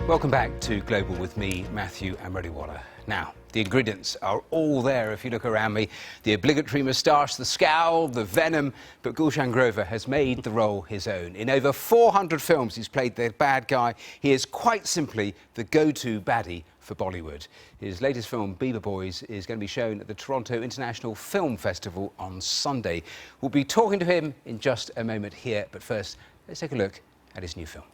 Welcome back to Global with me, Matthew Amrediwala. Now, the ingredients are all there if you look around me. The obligatory moustache, the scowl, the venom, but Gulshan Grover has made the role his own. In over 400 films he's played the bad guy. He is quite simply the go-to baddie for Bollywood. His latest film, Beeba Boys, is going to be shown at the Toronto International Film Festival on Sunday. We'll be talking to him in just a moment here, but first, let's take a look at his new film.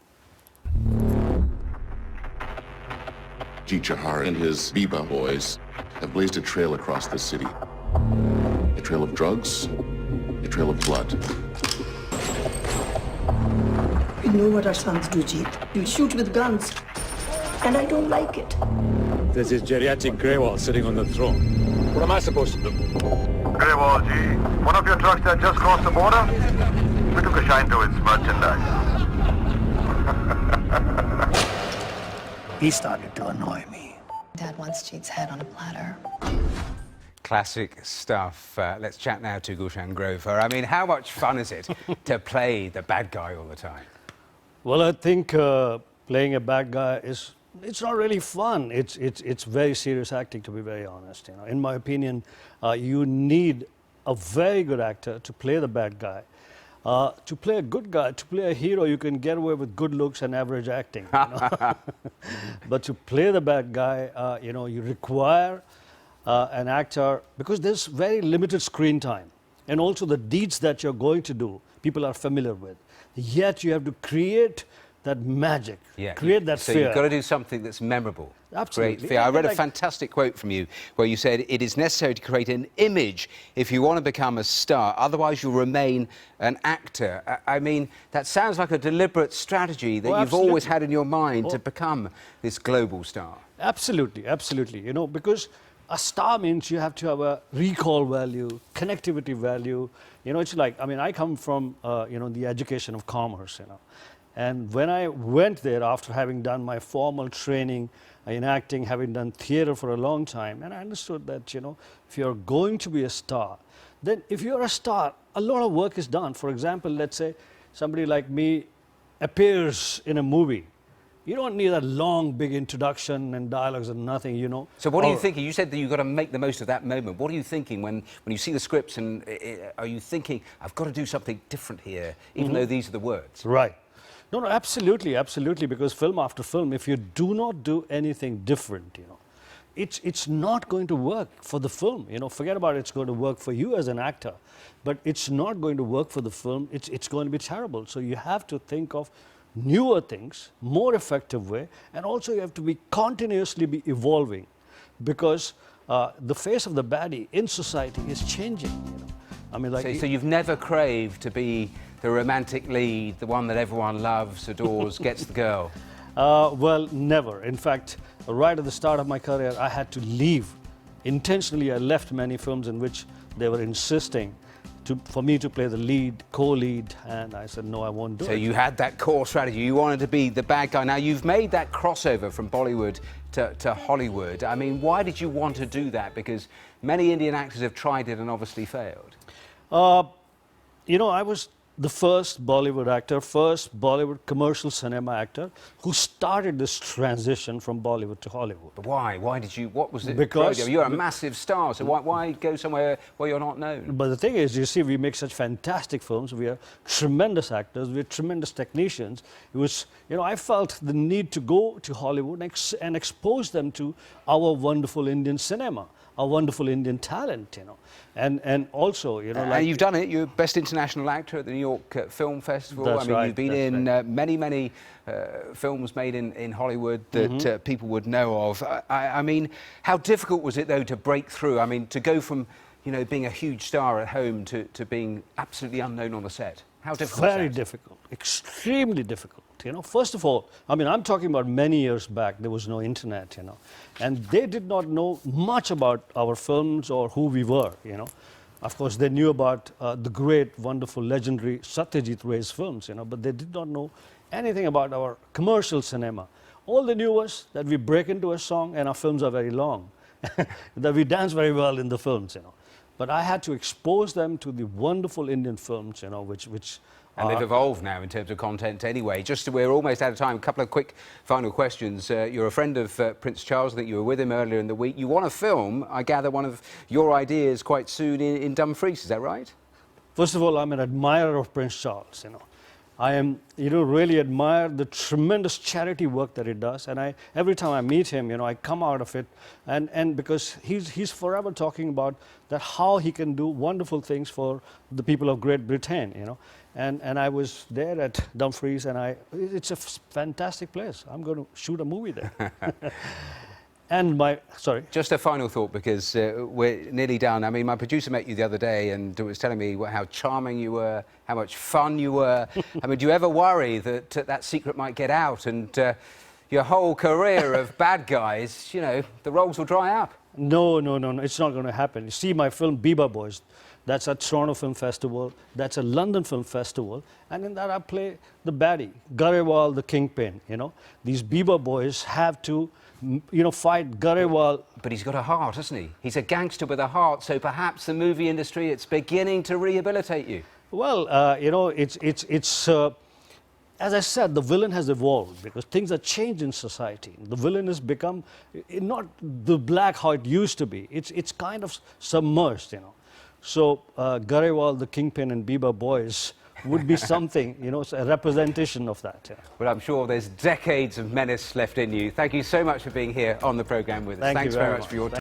G. Chahar and his Beeba boys have blazed a trail across the city. A trail of drugs, a trail of blood. You know what our sons do, Jeet. You shoot with guns, and I don't like it. There's this geriatric Greywall sitting on the throne. What am I supposed to do? Greywall, G. One of your trucks that just crossed the border? We took a shine to its merchandise. He started to annoy me. Dad wants Jeet's head on a platter. Classic stuff. Let's chat now to Gulshan Grover. I mean, how much fun is it to play the bad guy all the time? Well, I think playing a bad guy it's not really fun. It's very serious acting, to be very honest. You know, in my opinion, you need a very good actor to play the bad guy. To play a good guy, to play a hero, you can get away with good looks and average acting. You know? But to play the bad guy, you know, you require an actor, because there's very limited screen time. And also the deeds that you're going to do, people are familiar with. Yet you have to create that magic, create that fear. So you've got to do something that's memorable. Absolutely. Great fear. I read a fantastic quote from you where you said, it is necessary to create an image if you want to become a star, otherwise you'll remain an actor. I mean, that sounds like a deliberate strategy that you've always had in your mind to become this global star. Absolutely, absolutely. You know, because a star means you have to have a recall value, connectivity value. You know, it's like, I mean, I come from, you know, the education of commerce, you know. And when I went there after having done my formal training in acting, having done theater for a long time, and I understood that, you know, if you're going to be a star, then if you're a star, a lot of work is done. For example, let's say somebody like me appears in a movie. You don't need a long, big introduction and dialogues and nothing, you know. So what are you thinking? You said that you've got to make the most of that moment. What are you thinking when you see the scripts, and are you thinking, I've got to do something different here, even though these are the words? Right. No, no, absolutely, absolutely, because film after film, if you do not do anything different, you know, it's not going to work for the film. You know, forget about it's going to work for you as an actor, but it's not going to work for the film. It's going to be terrible. So you have to think of newer things, more effective way, and also you have to be continuously evolving, because the face of the baddie in society is changing. You know, I mean, like so you've never craved to be the romantic lead, the one that everyone loves, adores, gets the girl? Well, never. In fact, right at the start of my career, I had to leave. Intentionally, I left many films in which they were insisting for me to play the lead, co-lead, and I said, no, I won't do it. So you had that core strategy. You wanted to be the bad guy. Now, you've made that crossover from Bollywood to Hollywood. I mean, why did you want to do that? Because many Indian actors have tried it and obviously failed. You know, I was the first Bollywood actor, first Bollywood commercial cinema actor who started this transition from Bollywood to Hollywood. But why? Why did you, what was it? Because you're a massive star, so why go somewhere where you're not known? But the thing is, you see, we make such fantastic films. We are tremendous actors. We are tremendous technicians. It was, you know, I felt the need to go to Hollywood and expose them to our wonderful Indian cinema, our wonderful Indian talent, you know. And also, you know, like... you've done it. You're Best International Actor at the New York Film Festival. That's right. You've been in many films made in Hollywood that people would know of. I mean, how difficult was it, though, to break through? I mean, to go from, you know, being a huge star at home to being absolutely unknown on the set? How difficult was that? Very difficult. Extremely difficult. You know, first of all, I mean, I'm talking about many years back. There was no internet, you know, and they did not know much about our films or who we were, you know. Of course, they knew about the great, wonderful, legendary Satyajit Ray's films, you know, but they did not know anything about our commercial cinema. All they knew was that we break into a song and our films are very long, that we dance very well in the films, you know. But I had to expose them to the wonderful Indian films, you know, which And they've evolved now in terms of content anyway. We're almost out of time. A couple of quick final questions. You're a friend of Prince Charles. I think you were with him earlier in the week. You want to film, I gather, one of your ideas quite soon in Dumfries. Is that right? First of all, I'm an admirer of Prince Charles. I am, really admire the tremendous charity work that he does. And every time I meet him, I come out of it, and because he's forever talking about that how he can do wonderful things for the people of Great Britain. And I was there at Dumfries, and it's a fantastic place. I'm going to shoot a movie there. And sorry. Just a final thought, because we're nearly done. I mean, my producer met you the other day and was telling me how charming you were, how much fun you were. I mean, do you ever worry that that secret might get out and your whole career of bad guys, the roles will dry up? No, it's not going to happen. You see my film Beeba Boys, that's at Toronto Film Festival, that's a London Film Festival, and in that I play the baddie, Garewal the Kingpin. These Beeba Boys have to fight Garewal. But he's got a heart, hasn't he? He's a gangster with a heart, so perhaps the movie industry, it's beginning to rehabilitate you. Well, it's as I said, the villain has evolved because things have changed in society. The villain has become not the black how it used to be. It's kind of submerged, So Garewal, the Kingpin, and Beeba Boys would be something, a representation of that. Well, I'm sure there's decades of menace left in you. Thank you so much for being here on the programme with us. Thanks Thanks very much for your time.